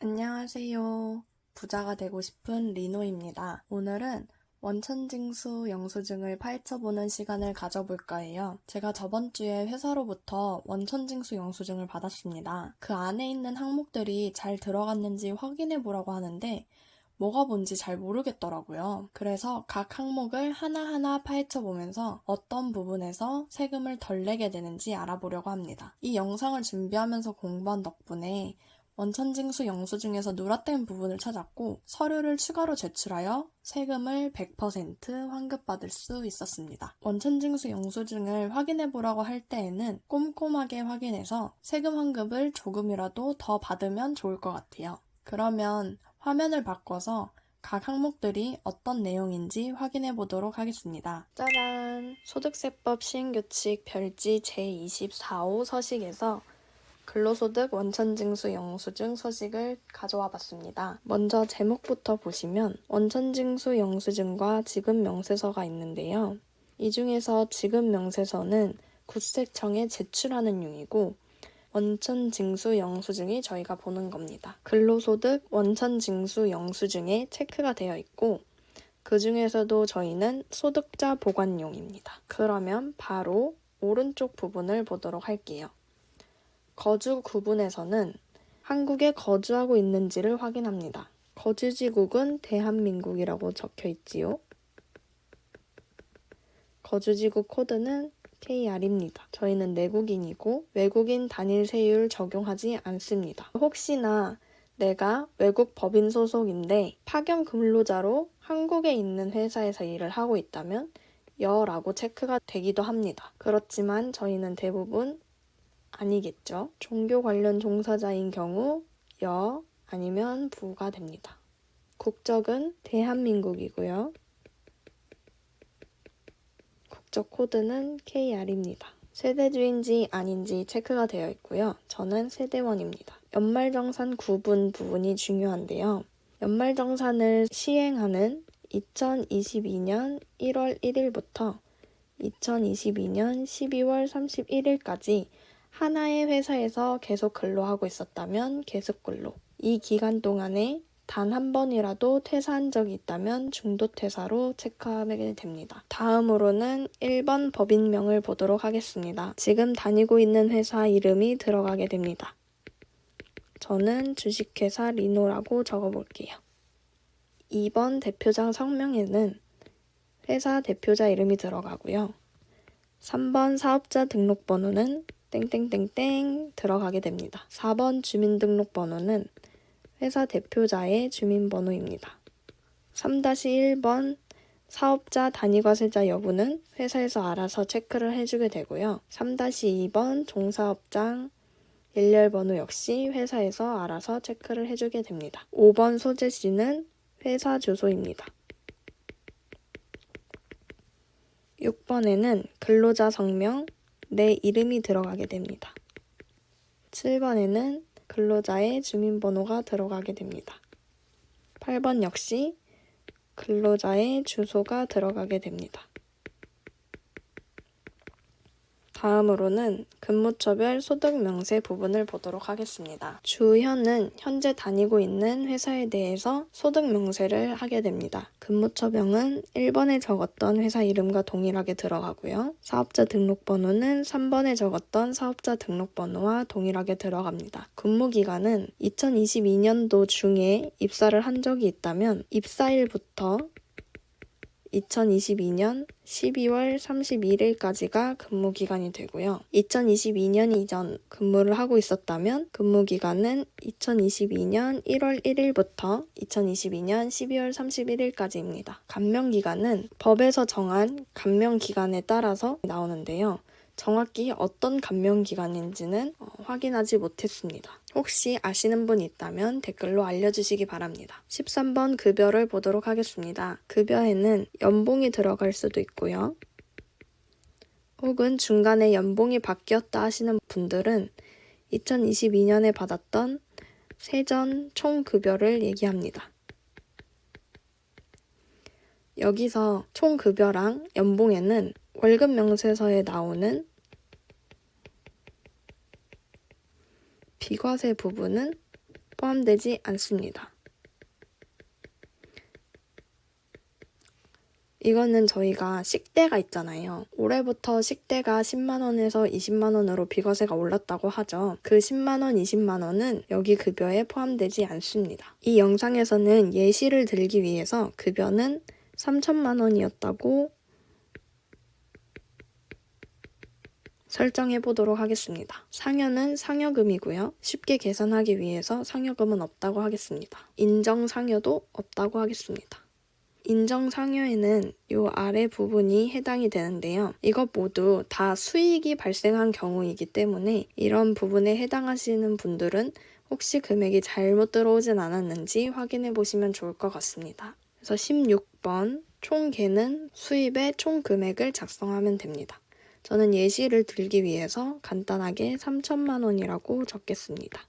안녕하세요. 부자가 되고 싶은 리노입니다. 오늘은 원천징수 영수증을 파헤쳐보는 시간을 가져볼까 해요. 제가 저번 주에 회사로부터 원천징수 영수증을 받았습니다. 그 안에 있는 항목들이 잘 들어갔는지 확인해 보라고 하는데 뭐가 뭔지 잘 모르겠더라고요. 그래서 각 항목을 하나하나 파헤쳐 보면서 어떤 부분에서 세금을 덜 내게 되는지 알아보려고 합니다. 이 영상을 준비하면서 공부한 덕분에 원천징수 영수증에서 누락된 부분을 찾았고 서류를 추가로 제출하여 세금을 100% 환급받을 수 있었습니다. 원천징수 영수증을 확인해 보라고 할 때에는 꼼꼼하게 확인해서 세금 환급을 조금이라도 더 받으면 좋을 것 같아요. 그러면 화면을 바꿔서 각 항목들이 어떤 내용인지 확인해 보도록 하겠습니다. 짜잔! 소득세법 시행규칙 별지 제24호 서식에서 근로소득 원천징수 영수증 서식을 가져와 봤습니다. 먼저 제목부터 보시면 원천징수 영수증과 지급명세서가 있는데요. 이 중에서 지급명세서는 국세청에 제출하는 용이고 원천징수 영수증이 저희가 보는 겁니다. 근로소득 원천징수 영수증에 체크가 되어 있고 그 중에서도 저희는 소득자 보관용입니다. 그러면 바로 오른쪽 부분을 보도록 할게요. 거주 구분에서는 한국에 거주하고 있는지를 확인합니다. 거주지국은 대한민국이라고 적혀 있지요. 거주지국 코드는 KR입니다. 저희는 내국인이고 외국인 단일 세율 적용하지 않습니다. 혹시나 내가 외국 법인 소속인데 파견 근로자로 한국에 있는 회사에서 일을 하고 있다면 여라고 체크가 되기도 합니다. 그렇지만 저희는 대부분 아니겠죠. 종교 관련 종사자인 경우 여 아니면 부가 됩니다. 국적은 대한민국이고요. 국적 코드는 KR입니다. 세대주인지 아닌지 체크가 되어 있고요. 저는 세대원입니다. 연말정산 구분 부분이 중요한데요. 연말정산을 시행하는 2022년 1월 1일부터 2022년 12월 31일까지 하나의 회사에서 계속 근로하고 있었다면 계속 근로. 이 기간 동안에 단 한 번이라도 퇴사한 적이 있다면 중도퇴사로 체크하게 됩니다. 다음으로는 1번 법인명을 보도록 하겠습니다. 지금 다니고 있는 회사 이름이 들어가게 됩니다. 저는 주식회사 리노라고 적어볼게요. 2번 대표자 성명에는 회사 대표자 이름이 들어가고요. 3번 사업자 등록번호는 땡땡땡땡 들어가게 됩니다. 4번 주민등록번호는 회사 대표자의 주민번호입니다. 3-1번 사업자 단위과세자 여부는 회사에서 알아서 체크를 해주게 되고요. 3-2번 종사업장 일렬번호 역시 회사에서 알아서 체크를 해주게 됩니다. 5번 소재지는 회사 주소입니다. 6번에는 근로자 성명, 내 이름이 들어가게 됩니다. 7번에는 근로자의 주민번호가 들어가게 됩니다. 8번 역시 근로자의 주소가 들어가게 됩니다. 다음으로는 근무처별 소득명세 부분을 보도록 하겠습니다. 주현은 현재 다니고 있는 회사에 대해서 소득명세를 하게 됩니다. 근무처병은 1번에 적었던 회사 이름과 동일하게 들어가고요. 사업자 등록번호는 3번에 적었던 사업자 등록번호와 동일하게 들어갑니다. 근무기간은 2022년도 중에 입사를 한 적이 있다면 입사일부터 2022년 12월 31일까지가 근무기간이 되고요. 2022년 이전 근무를 하고 있었다면 근무기간은 2022년 1월 1일부터 2022년 12월 31일까지입니다. 감면기간은 법에서 정한 감면기간에 따라서 나오는데요. 정확히 어떤 감면기간인지는 확인하지 못했습니다. 혹시 아시는 분 있다면 댓글로 알려주시기 바랍니다. 13번 급여를 보도록 하겠습니다. 급여에는 연봉이 들어갈 수도 있고요. 혹은 중간에 연봉이 바뀌었다 하시는 분들은 2022년에 받았던 세전 총급여를 얘기합니다. 여기서 총급여랑 연봉에는 월급 명세서에 나오는 비과세 부분은 포함되지 않습니다. 이거는 저희가 식대가 있잖아요. 올해부터 식대가 10만원에서 20만원으로 비과세가 올랐다고 하죠. 그 10만원, 20만원은 여기 급여에 포함되지 않습니다. 이 영상에서는 예시를 들기 위해서 급여는 3천만원이었다고 설정해 보도록 하겠습니다. 상여는 상여금이고요. 쉽게 계산하기 위해서 상여금은 없다고 하겠습니다. 인정상여도 없다고 하겠습니다. 인정상여에는 이 아래 부분이 해당이 되는데요. 이것 모두 다 수익이 발생한 경우이기 때문에 이런 부분에 해당하시는 분들은 혹시 금액이 잘못 들어오진 않았는지 확인해 보시면 좋을 것 같습니다. 그래서 16번 총계는 수입의 총 금액을 작성하면 됩니다. 저는 예시를 들기 위해서 간단하게 3천만 원이라고 적겠습니다.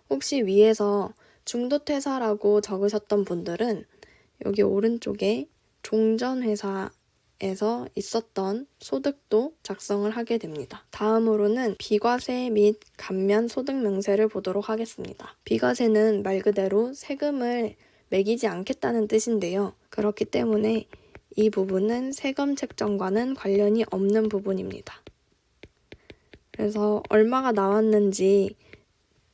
혹시 위에서 중도퇴사라고 적으셨던 분들은 여기 오른쪽에 종전회사에서 있었던 소득도 작성을 하게 됩니다. 다음으로는 비과세 및 감면 소득명세를 보도록 하겠습니다. 비과세는 말 그대로 세금을 매기지 않겠다는 뜻인데요. 그렇기 때문에 이 부분은 세금 책정과는 관련이 없는 부분입니다. 그래서 얼마가 나왔는지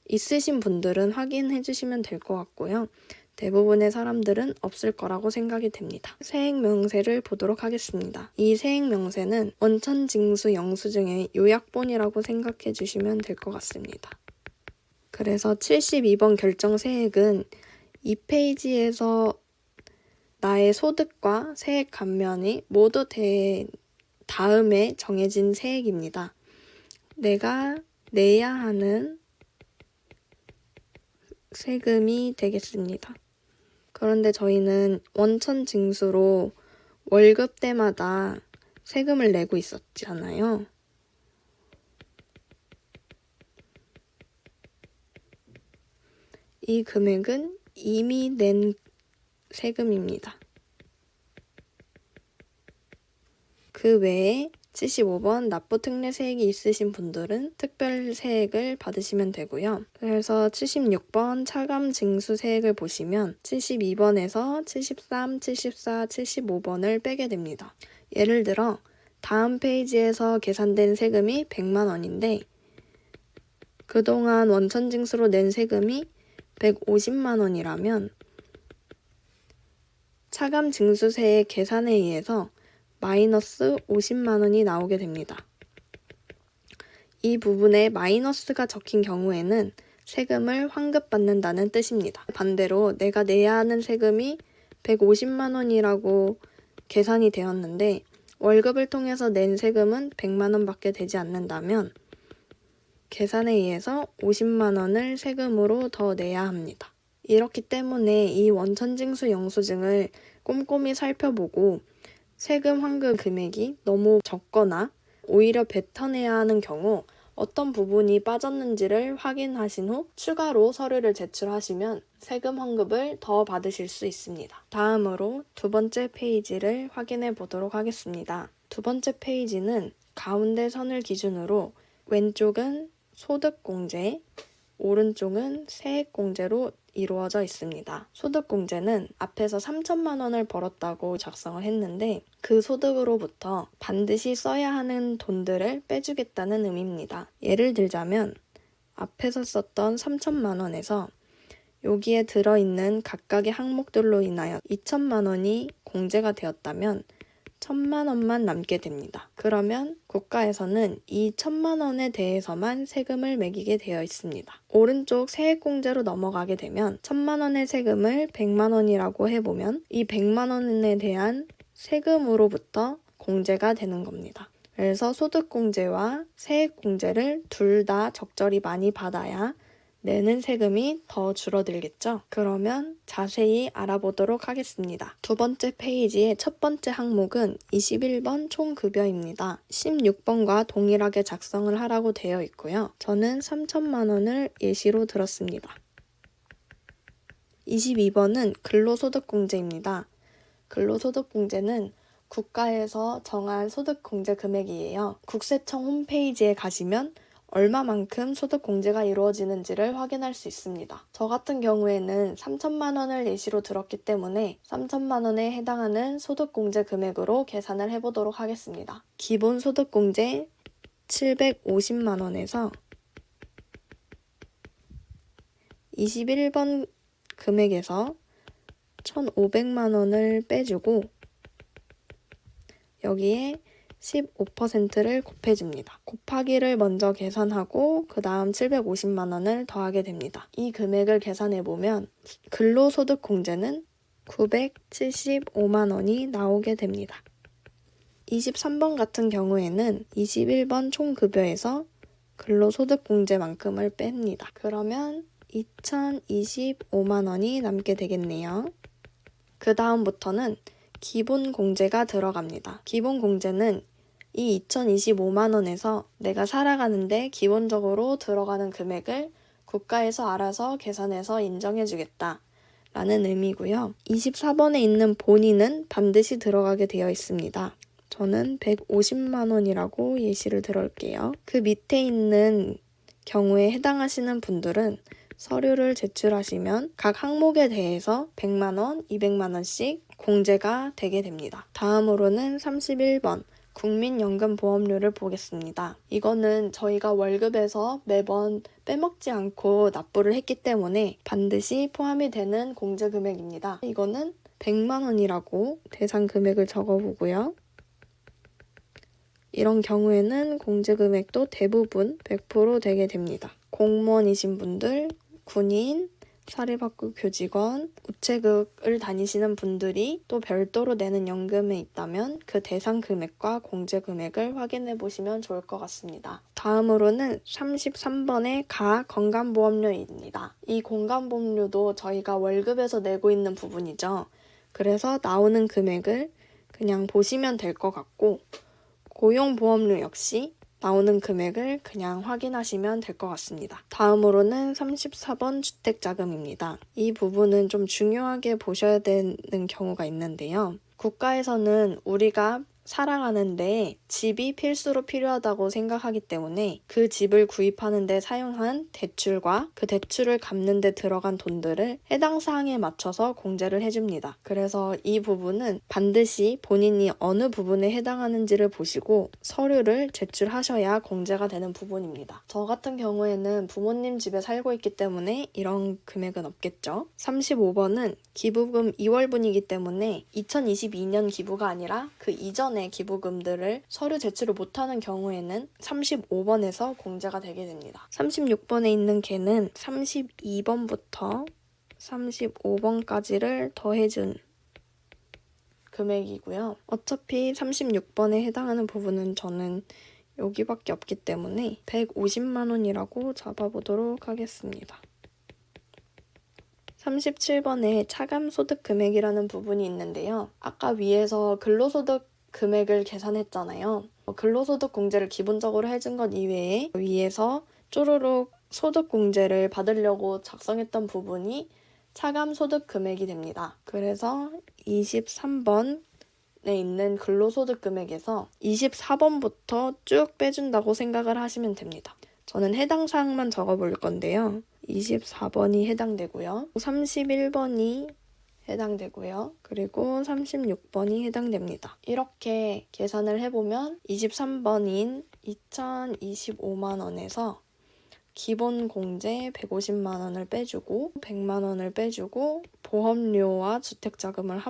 있으신 분들은 확인해 주시면 될 것 같고요. 대부분의 사람들은 없을 거라고 생각이 됩니다. 세액명세를 보도록 하겠습니다. 이 세액명세는 원천징수 영수증의 요약본이라고 생각해 주시면 될 것 같습니다. 그래서 72번 결정세액은 이 페이지에서 나의 소득과 세액 감면이 모두 된 다음에 정해진 세액입니다. 내가 내야 하는 세금이 되겠습니다. 그런데 저희는 원천징수로 월급 때마다 세금을 내고 있었잖아요. 이 금액은 이미 낸 세금입니다. 그 외에 75번 납부특례세액이 있으신 분들은 특별세액을 받으시면 되고요. 그래서 76번 차감징수세액을 보시면 72번에서 73, 74, 75번을 빼게 됩니다. 예를 들어 다음 페이지에서 계산된 세금이 100만 원인데 그동안 원천징수로 낸 세금이 150만 원이라면 차감징수세액 계산에 의해서 마이너스 50만 원이 나오게 됩니다. 이 부분에 마이너스가 적힌 경우에는 세금을 환급받는다는 뜻입니다. 반대로 내가 내야 하는 세금이 150만 원이라고 계산이 되었는데 월급을 통해서 낸 세금은 100만 원밖에 되지 않는다면 계산에 의해서 50만 원을 세금으로 더 내야 합니다. 이렇기 때문에 이 원천징수 영수증을 꼼꼼히 살펴보고 세금 환급 금액이 너무 적거나 오히려 뱉어내야 하는 경우 어떤 부분이 빠졌는지를 확인하신 후 추가로 서류를 제출하시면 세금 환급을 더 받으실 수 있습니다. 다음으로 두 번째 페이지를 확인해 보도록 하겠습니다. 두 번째 페이지는 가운데 선을 기준으로 왼쪽은 소득공제, 오른쪽은 세액공제로 이루어져 있습니다. 소득공제는 앞에서 3천만 원을 벌었다고 작성을 했는데 그 소득으로부터 반드시 써야 하는 돈들을 빼주겠다는 의미입니다. 예를 들자면 앞에서 썼던 3천만 원에서 여기에 들어있는 각각의 항목들로 인하여 2천만 원이 공제가 되었다면 1천만 원만 남게 됩니다. 그러면 국가에서는 이 1천만 원에 대해서만 세금을 매기게 되어 있습니다. 오른쪽 세액공제로 넘어가게 되면 1천만 원의 세금을 100만 원이라고 해보면 이 100만 원에 대한 세금으로부터 공제가 되는 겁니다. 그래서 소득공제와 세액공제를 둘 다 적절히 많이 받아야 내는 세금이 더 줄어들겠죠? 그러면 자세히 알아보도록 하겠습니다. 두 번째 페이지의 첫 번째 항목은 21번 총급여입니다. 16번과 동일하게 작성을 하라고 되어 있고요. 저는 3천만 원을 예시로 들었습니다. 22번은 근로소득공제입니다. 근로소득공제는 국가에서 정한 소득공제 금액이에요. 국세청 홈페이지에 가시면 얼마만큼 소득공제가 이루어지는지를 확인할 수 있습니다. 저 같은 경우에는 3천만 원을 예시로 들었기 때문에 3천만 원에 해당하는 소득공제 금액으로 계산을 해보도록 하겠습니다. 기본소득공제 750만 원에서 21번 금액에서 1,500만 원을 빼주고 여기에 15%를 곱해줍니다. 곱하기를 먼저 계산하고 그 다음 750만 원을 더하게 됩니다. 이 금액을 계산해보면 근로소득공제는 975만 원이 나오게 됩니다. 23번 같은 경우에는 21번 총급여에서 근로소득공제만큼을 뺍니다. 그러면 2,025만 원이 남게 되겠네요. 그 다음부터는 기본공제가 들어갑니다. 기본공제는 이 2,025만 원에서 내가 살아가는데 기본적으로 들어가는 금액을 국가에서 알아서 계산해서 인정해주겠다 라는 의미고요. 24번에 있는 본인은 반드시 들어가게 되어 있습니다. 저는 150만 원이라고 예시를 들을게요. 그 밑에 있는 경우에 해당하시는 분들은 서류를 제출하시면 각 항목에 대해서 100만 원, 200만 원씩 공제가 되게 됩니다. 다음으로는 31번 국민연금보험료를 보겠습니다. 이거는 저희가 월급에서 매번 빼먹지 않고 납부를 했기 때문에 반드시 포함이 되는 공제 금액입니다. 이거는 100만 원이라고 대상 금액을 적어보고요. 이런 경우에는 공제 금액도 대부분 100% 되게 됩니다. 공무원이신 분들, 군인, 사립학교 교직원, 우체국을 다니시는 분들이 또 별도로 내는 연금에 있다면 그 대상 금액과 공제 금액을 확인해 보시면 좋을 것 같습니다. 다음으로는 33번의 가건강보험료입니다. 이 건강보험료도 저희가 월급에서 내고 있는 부분이죠. 그래서 나오는 금액을 그냥 보시면 될 것 같고 고용보험료 역시 나오는 금액을 그냥 확인하시면 될 것 같습니다. 다음으로는 34번 주택자금입니다. 이 부분은 좀 중요하게 보셔야 되는 경우가 있는데요. 국가에서는 우리가 살아가는데 집이 필수로 필요하다고 생각하기 때문에 그 집을 구입하는 데 사용한 대출과 그 대출을 갚는 데 들어간 돈들을 해당 사항에 맞춰서 공제를 해줍니다. 그래서 이 부분은 반드시 본인이 어느 부분에 해당하는지를 보시고 서류를 제출하셔야 공제가 되는 부분입니다. 저 같은 경우에는 부모님 집에 살고 있기 때문에 이런 금액은 없겠죠. 35번은 기부금 2월분이기 때문에 2022년 기부가 아니라 그 이전에 기부금들을 서류 제출을 못하는 경우에는 35번에서 공제가 되게 됩니다. 36번에 있는 개는 32번부터 35번까지를 더해준 금액이고요. 어차피 36번에 해당하는 부분은 저는 여기밖에 없기 때문에 150만 원이라고 잡아보도록 하겠습니다. 37번에 차감소득 금액이라는 부분이 있는데요. 아까 위에서 근로소득 금액을 계산했잖아요. 근로소득 공제를 기본적으로 해준 것 이외에 위에서 쪼르륵 소득 공제를 받으려고 작성했던 부분이 차감소득 금액이 됩니다. 그래서 23번에 있는 근로소득 금액에서 24번부터 쭉 빼준다고 생각을 하시면 됩니다. 저는 해당 사항만 적어볼 건데요. 24번이 해당되고요. 31번이 해당되고요. 그리고 36번이 해당됩니다. 이렇게 계산을 해보면 23번인 2,025만 원에서 기본 공제 150만 원을 빼주고 100만 원을 빼주고 보험료와 주택자금을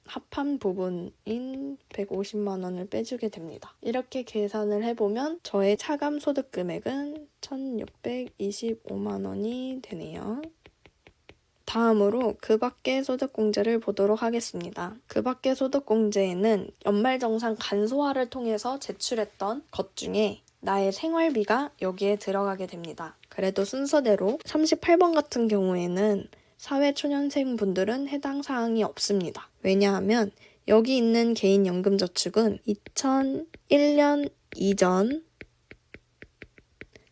합한 부분인 150만 원을 빼주게 됩니다. 이렇게 계산을 해보면 저의 차감 소득 금액은 1,625만 원이 되네요. 다음으로 그 밖의 소득공제를 보도록 하겠습니다. 그 밖의 소득공제에는 연말정산 간소화를 통해서 제출했던 것 중에 나의 생활비가 여기에 들어가게 됩니다. 그래도 순서대로 38번 같은 경우에는 사회초년생 분들은 해당 사항이 없습니다. 왜냐하면 여기 있는 개인연금저축은 2001년 이전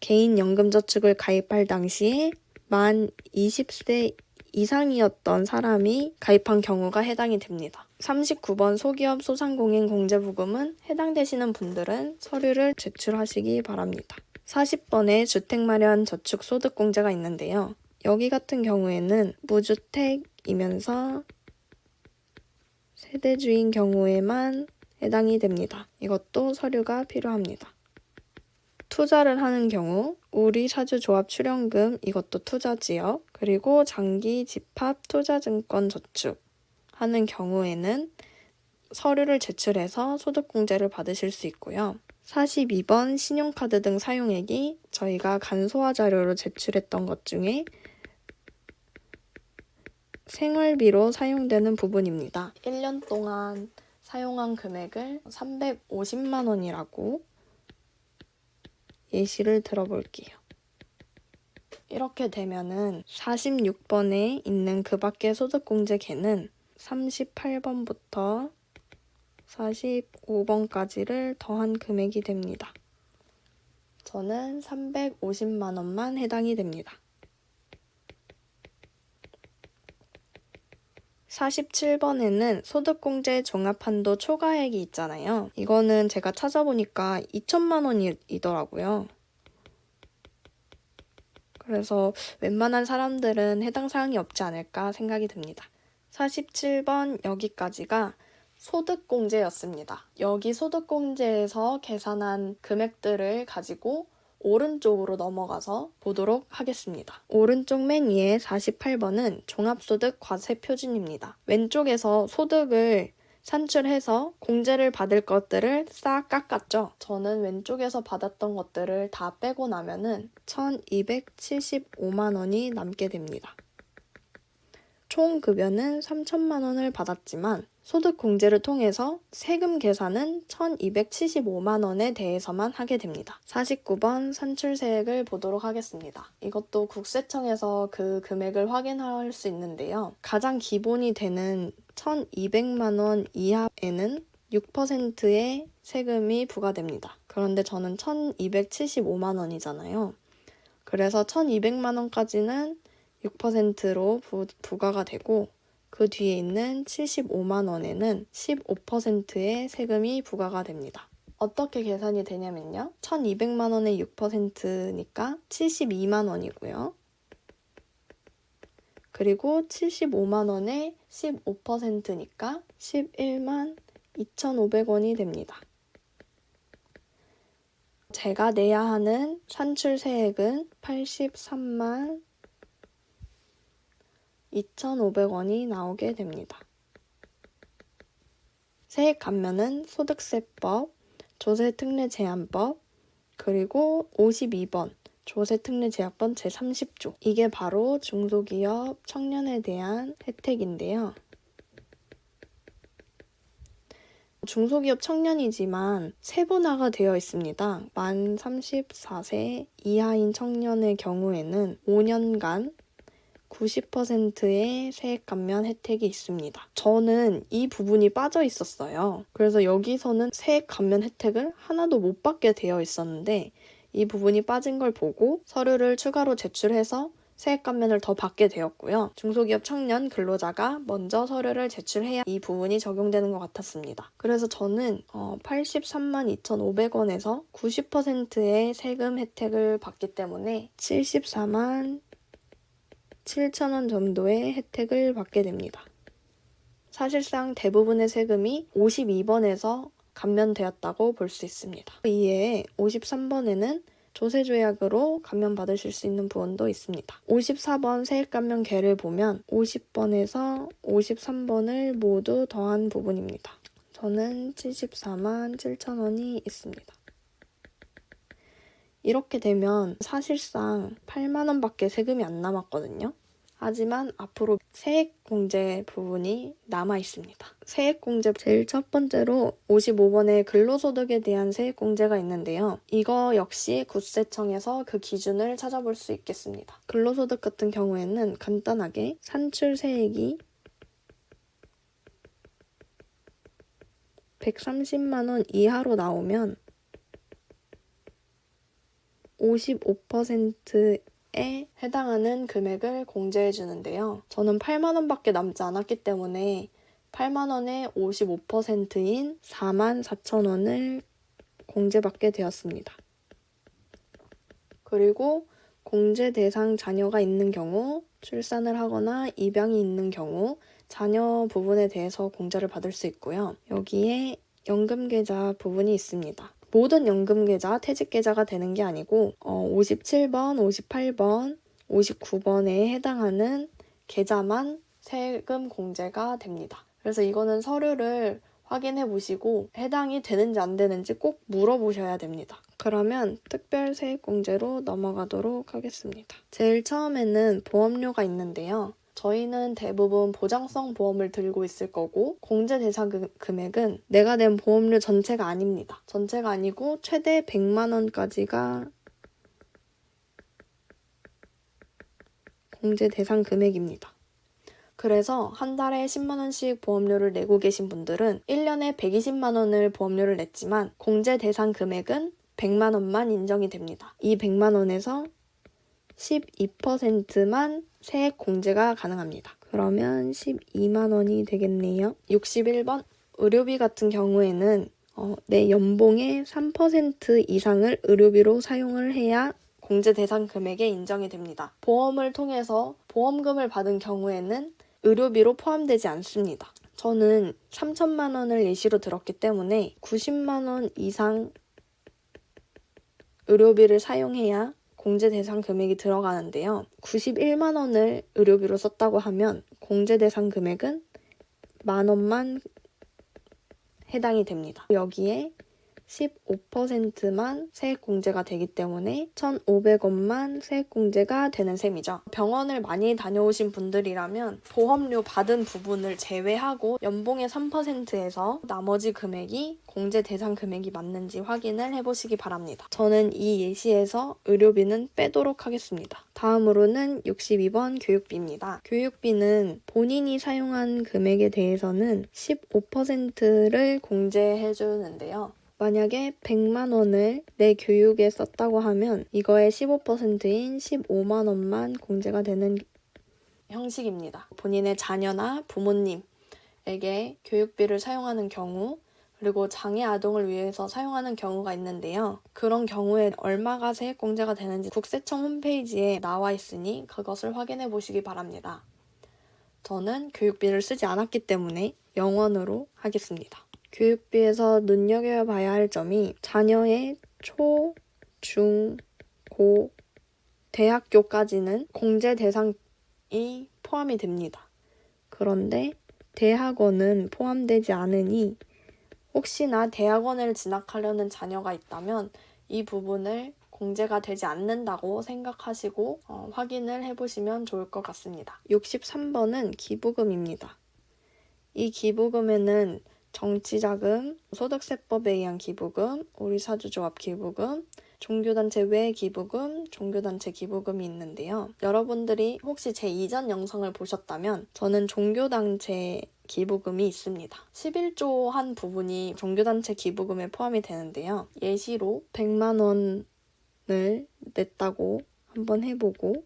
개인연금저축을 가입할 당시에 만 20세 이상이었던 사람이 가입한 경우가 해당이 됩니다. 39번 소기업 소상공인 공제부금은 해당되시는 분들은 서류를 제출하시기 바랍니다. 40번의 주택마련 저축소득공제가 있는데요. 여기 같은 경우에는 무주택이면서 세대주인 경우에만 해당이 됩니다. 이것도 서류가 필요합니다. 투자를 하는 경우 우리 사주조합 출연금 이것도 투자지역 그리고 장기 집합 투자증권 저축 하는 경우에는 서류를 제출해서 소득공제를 받으실 수 있고요. 42번 신용카드 등 사용액이 저희가 간소화 자료로 제출했던 것 중에 생활비로 사용되는 부분입니다. 1년 동안 사용한 금액을 350만 원이라고 예시를 들어볼게요. 이렇게 되면은 46번에 있는 그 밖의 소득공제계는 38번부터 45번까지를 더한 금액이 됩니다. 저는 350만 원만 해당이 됩니다. 47번에는 소득공제 종합한도 초과액이 있잖아요. 이거는 제가 찾아보니까 2천만 원이더라고요. 그래서 웬만한 사람들은 해당 사항이 없지 않을까 생각이 듭니다. 47번 여기까지가 소득공제였습니다. 여기 소득공제에서 계산한 금액들을 가지고 오른쪽으로 넘어가서 보도록 하겠습니다. 오른쪽 맨 위에 48번은 종합소득 과세표준입니다. 왼쪽에서 소득을 산출해서 공제를 받을 것들을 싹 깎았죠. 저는 왼쪽에서 받았던 것들을 다 빼고 나면은 1,275만 원이 남게 됩니다. 총 급여는 3천만 원을 받았지만 소득공제를 통해서 세금 계산은 1,275만 원에 대해서만 하게 됩니다. 49번 산출세액을 보도록 하겠습니다. 이것도 국세청에서 그 금액을 확인할 수 있는데요. 가장 기본이 되는 1,200만 원 이하에는 6%의 세금이 부과됩니다. 그런데 저는 1,275만 원이잖아요. 그래서 1,200만 원까지는 6%로 부과가 되고 그 뒤에 있는 75만 원에는 15%의 세금이 부과가 됩니다. 어떻게 계산이 되냐면요. 1,200만 원의 6%니까 72만 원이고요. 그리고 75만 원의 15%니까 11만 2,500원이 됩니다. 제가 내야 하는 산출세액은 83만 2,500원이 나오게 됩니다. 세액 감면은 소득세법, 조세특례제한법, 그리고 52번 조세특례제한법 제30조. 이게 바로 중소기업 청년에 대한 혜택인데요. 중소기업 청년이지만 세분화가 되어 있습니다. 만 34세 이하인 청년의 경우에는 5년간 90%의 세액 감면 혜택이 있습니다. 저는 이 부분이 빠져 있었어요. 그래서 여기서는 세액 감면 혜택을 하나도 못 받게 되어 있었는데 이 부분이 빠진 걸 보고 서류를 추가로 제출해서 세액 감면을 더 받게 되었고요. 중소기업 청년 근로자가 먼저 서류를 제출해야 이 부분이 적용되는 것 같았습니다. 그래서 저는 83만 2,500원에서 90%의 세금 혜택을 받기 때문에 74만 7,000원 정도의 혜택을 받게 됩니다. 사실상 대부분의 세금이 52번에서 감면되었다고 볼 수 있습니다. 이에 53번에는 조세조약으로 감면받으실 수 있는 부분도 있습니다. 54번 세액감면계를 보면 50번에서 53번을 모두 더한 부분입니다. 저는 74만 7,000원이 있습니다. 이렇게 되면 사실상 8만 원밖에 세금이 안 남았거든요. 하지만 앞으로 세액공제 부분이 남아 있습니다. 세액공제 제일 첫 번째로 55번의 근로소득에 대한 세액공제가 있는데요. 이거 역시 국세청에서 그 기준을 찾아볼 수 있겠습니다. 근로소득 같은 경우에는 간단하게 산출세액이 130만 원 이하로 나오면 55%에 해당하는 금액을 공제해 주는데요. 저는 8만 원밖에 남지 않았기 때문에 8만 원의 55%인 4만 4천 원을 공제받게 되었습니다. 그리고 공제 대상 자녀가 있는 경우, 출산을 하거나 입양이 있는 경우 자녀 부분에 대해서 공제를 받을 수 있고요. 여기에 연금계좌 부분이 있습니다. 모든 연금계좌, 퇴직계좌가 되는 게 아니고 57번, 58번, 59번에 해당하는 계좌만 세금 공제가 됩니다. 그래서 이거는 서류를 확인해 보시고 해당이 되는지 안 되는지 꼭 물어보셔야 됩니다. 그러면 특별세액공제로 넘어가도록 하겠습니다. 제일 처음에는 보험료가 있는데요. 저희는 대부분 보장성 보험을 들고 있을 거고 공제 대상 금액은 내가 낸 보험료 전체가 아닙니다. 전체가 아니고 최대 100만 원까지가 공제 대상 금액입니다. 그래서 한 달에 10만 원씩 보험료를 내고 계신 분들은 1년에 120만 원을 보험료를 냈지만 공제 대상 금액은 100만 원만 인정이 됩니다. 이 100만 원에서 12%만 세액 공제가 가능합니다. 그러면 12만 원이 되겠네요. 61번 의료비 같은 경우에는 내 연봉의 3% 이상을 의료비로 사용을 해야 공제 대상 금액에 인정이 됩니다. 보험을 통해서 보험금을 받은 경우에는 의료비로 포함되지 않습니다. 저는 3천만 원을 예시로 들었기 때문에 90만 원 이상 의료비를 사용해야 공제 대상 금액이 들어가는데요. 91만 원을 의료비로 썼다고 하면 공제 대상 금액은 만 원만 해당이 됩니다. 여기에 15%만 세액공제가 되기 때문에 1,500원만 세액공제가 되는 셈이죠. 병원을 많이 다녀오신 분들이라면 보험료 받은 부분을 제외하고 연봉의 3%에서 나머지 금액이 공제 대상 금액이 맞는지 확인을 해보시기 바랍니다. 저는 이 예시에서 의료비는 빼도록 하겠습니다. 다음으로는 62번 교육비입니다. 교육비는 본인이 사용한 금액에 대해서는 15%를 공제해 주는데요. 만약에 100만 원을 내 교육에 썼다고 하면 이거의 15%인 15만 원만 공제가 되는 형식입니다. 본인의 자녀나 부모님에게 교육비를 사용하는 경우 그리고 장애 아동을 위해서 사용하는 경우가 있는데요. 그런 경우에 얼마가 세액공제가 되는지 국세청 홈페이지에 나와 있으니 그것을 확인해 보시기 바랍니다. 저는 교육비를 쓰지 않았기 때문에 0원으로 하겠습니다. 교육비에서 눈여겨봐야 할 점이 자녀의 초, 중, 고, 대학교까지는 공제 대상이 포함이 됩니다. 그런데 대학원은 포함되지 않으니 혹시나 대학원을 진학하려는 자녀가 있다면 이 부분을 공제가 되지 않는다고 생각하시고 확인을 해보시면 좋을 것 같습니다. 63번은 기부금입니다. 이 기부금에는 정치자금, 소득세법에 의한 기부금, 우리사주조합 기부금, 종교단체 외 기부금, 종교단체 기부금이 있는데요. 여러분들이 혹시 제 이전 영상을 보셨다면 저는 종교단체 기부금이 있습니다. 11조 한 부분이 종교단체 기부금에 포함이 되는데요. 예시로 100만 원을 냈다고 한번 해보고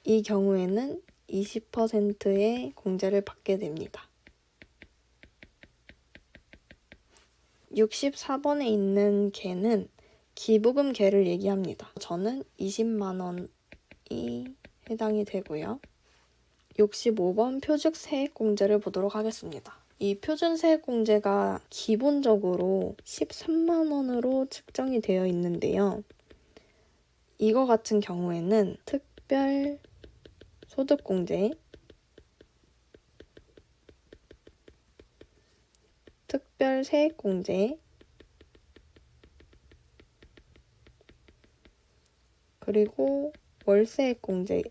이 경우에는 20%의 공제를 받게 됩니다. 64번에 있는 개는 기부금 개를 얘기합니다. 저는 20만 원이 해당이 되고요. 65번 표준세액공제를 보도록 하겠습니다. 이 표준세액공제가 기본적으로 13만 원으로 측정이 되어 있는데요. 이거 같은 경우에는 특별소득공제, 특별세액공제, 그리고 월세액공제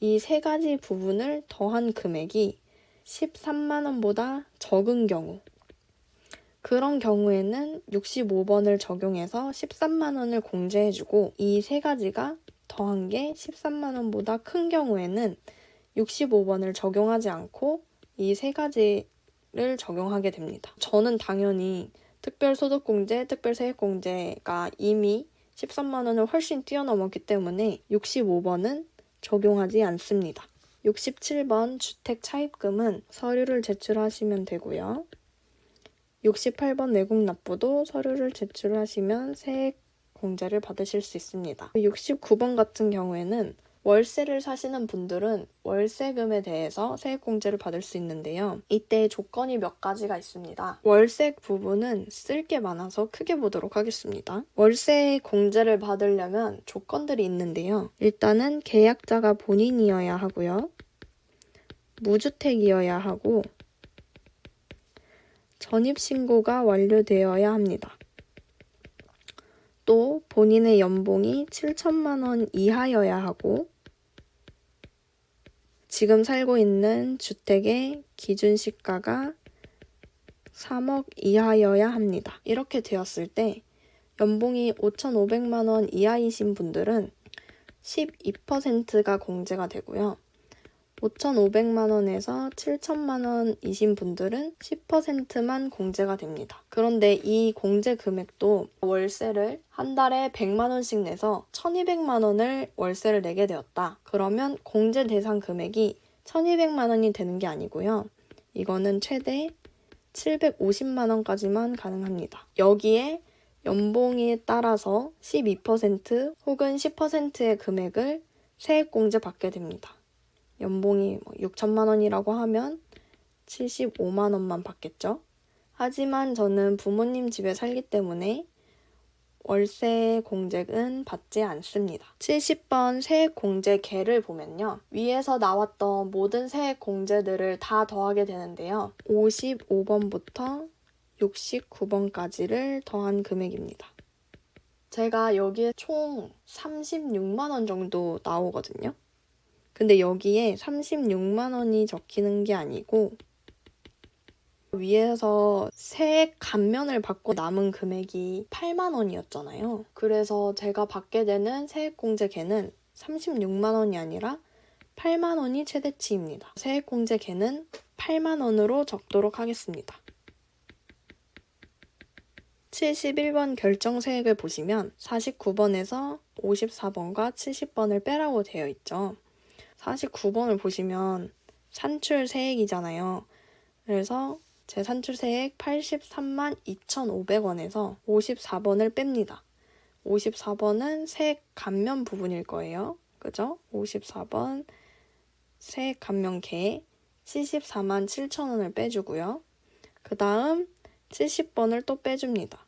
이 세 가지 부분을 더한 금액이 13만 원보다 적은 경우 그런 경우에는 65번을 적용해서 13만 원을 공제해주고 이 세 가지가 더한 게 13만 원보다 큰 경우에는 65번을 적용하지 않고 이 세 가지를 적용하게 됩니다. 저는 당연히 특별소득공제, 특별세액공제가 이미 13만 원을 훨씬 뛰어넘었기 때문에 65번은 적용하지 않습니다. 67번 주택 차입금은 서류를 제출하시면 되고요. 68번 내국 납부도 서류를 제출하시면 세액 공제를 받으실 수 있습니다. 69번 같은 경우에는 월세를 사시는 분들은 월세금에 대해서 세액 공제를 받을 수 있는데요. 이때 조건이 몇 가지가 있습니다. 월세 부분은 쓸 게 많아서 크게 보도록 하겠습니다. 월세 공제를 받으려면 조건들이 있는데요. 일단은 계약자가 본인이어야 하고요. 무주택이어야 하고 전입신고가 완료되어야 합니다. 또 본인의 연봉이 7천만 원 이하여야 하고 지금 살고 있는 주택의 기준시가가 3억 이하여야 합니다. 이렇게 되었을 때 연봉이 5,500만 원 이하이신 분들은 12%가 공제가 되고요. 5,500만 원에서 7천만 원이신 분들은 10%만 공제가 됩니다. 그런데 이 공제 금액도 월세를 한 달에 100만 원씩 내서 1,200만 원을 월세를 내게 되었다. 그러면 공제 대상 금액이 1,200만 원이 되는 게 아니고요. 이거는 최대 750만 원까지만 가능합니다. 여기에 연봉에 따라서 12% 혹은 10%의 금액을 세액 공제 받게 됩니다. 연봉이 6천만 원이라고 하면 75만 원만 받겠죠? 하지만 저는 부모님 집에 살기 때문에 월세 공제는 받지 않습니다. 70번 세액 공제계를 보면요. 위에서 나왔던 모든 세액 공제들을 다 더하게 되는데요. 55번부터 69번까지를 더한 금액입니다. 제가 여기에 총 36만 원 정도 나오거든요. 근데 여기에 36만 원이 적히는 게 아니고 위에서 세액 감면을 받고 남은 금액이 8만 원이었잖아요. 그래서 제가 받게 되는 세액공제계는 36만 원이 아니라 8만 원이 최대치입니다. 세액공제계는 8만 원으로 적도록 하겠습니다. 71번 결정세액을 보시면 49번에서 54번과 70번을 빼라고 되어 있죠. 49번을 보시면 산출세액이잖아요. 그래서 제 산출세액 83만 2,500원에서 54번을 뺍니다. 54번은 세액 감면 부분일 거예요. 그죠? 54번 세액 감면계 74만 7,000원을 빼주고요. 그 다음 70번을 또 빼줍니다.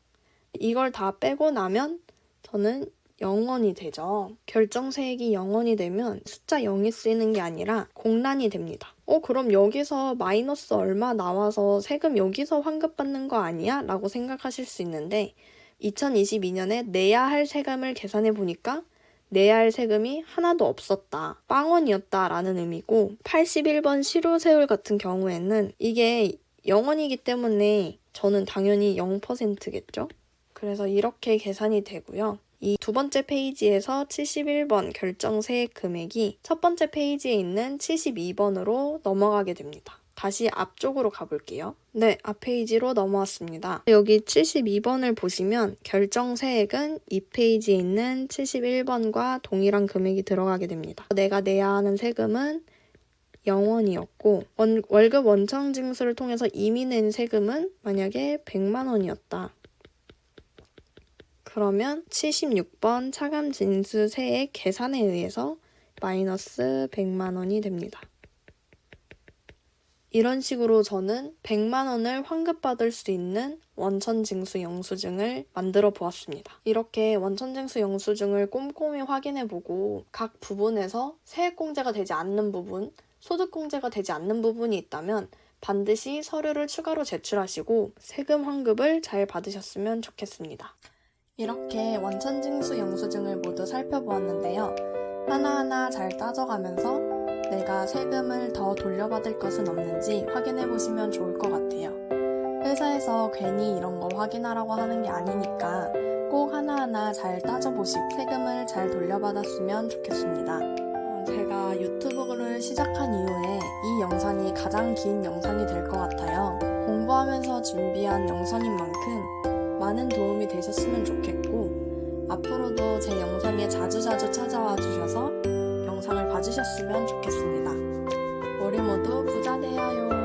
이걸 다 빼고 나면 저는 0원이 되죠. 결정세액이 0원이 되면 숫자 0이 쓰이는 게 아니라 공란이 됩니다. 그럼 여기서 마이너스 얼마 나와서 세금 여기서 환급받는 거 아니야? 라고 생각하실 수 있는데 2022년에 내야 할 세금을 계산해 보니까 내야 할 세금이 하나도 없었다. 빵원이었다 라는 의미고 81번 실효세율 같은 경우에는 이게 0원이기 때문에 저는 당연히 0%겠죠? 그래서 이렇게 계산이 되고요. 이 두 번째 페이지에서 71번 결정세액 금액이 첫 번째 페이지에 있는 72번으로 넘어가게 됩니다. 다시 앞쪽으로 가볼게요. 네, 앞 페이지로 넘어왔습니다. 여기 72번을 보시면 결정세액은 이 페이지에 있는 71번과 동일한 금액이 들어가게 됩니다. 내가 내야 하는 세금은 0원이었고 월급 원천징수를 통해서 이미 낸 세금은 만약에 100만 원이었다. 그러면 76번 차감진수세액 계산에 의해서 마이너스 100만 원이 됩니다. 이런 식으로 저는 100만 원을 환급받을 수 있는 원천징수 영수증을 만들어 보았습니다. 이렇게 원천징수 영수증을 꼼꼼히 확인해보고 각 부분에서 세액공제가 되지 않는 부분, 소득공제가 되지 않는 부분이 있다면 반드시 서류를 추가로 제출하시고 세금 환급을 잘 받으셨으면 좋겠습니다. 이렇게 원천징수 영수증을 모두 살펴보았는데요. 하나하나 잘 따져가면서 내가 세금을 더 돌려받을 것은 없는지 확인해보시면 좋을 것 같아요. 회사에서 괜히 이런 거 확인하라고 하는 게 아니니까 꼭 하나하나 잘 따져보시고 세금을 잘 돌려받았으면 좋겠습니다. 제가 유튜브를 시작한 이후에 이 영상이 가장 긴 영상이 될 것 같아요. 공부하면서 준비한 영상인 만큼 많은 도움이 되셨으면 좋겠고 앞으로도 제 영상에 자주자주 찾아와 주셔서 영상을 봐주셨으면 좋겠습니다. 우리 모두 부자 되어요.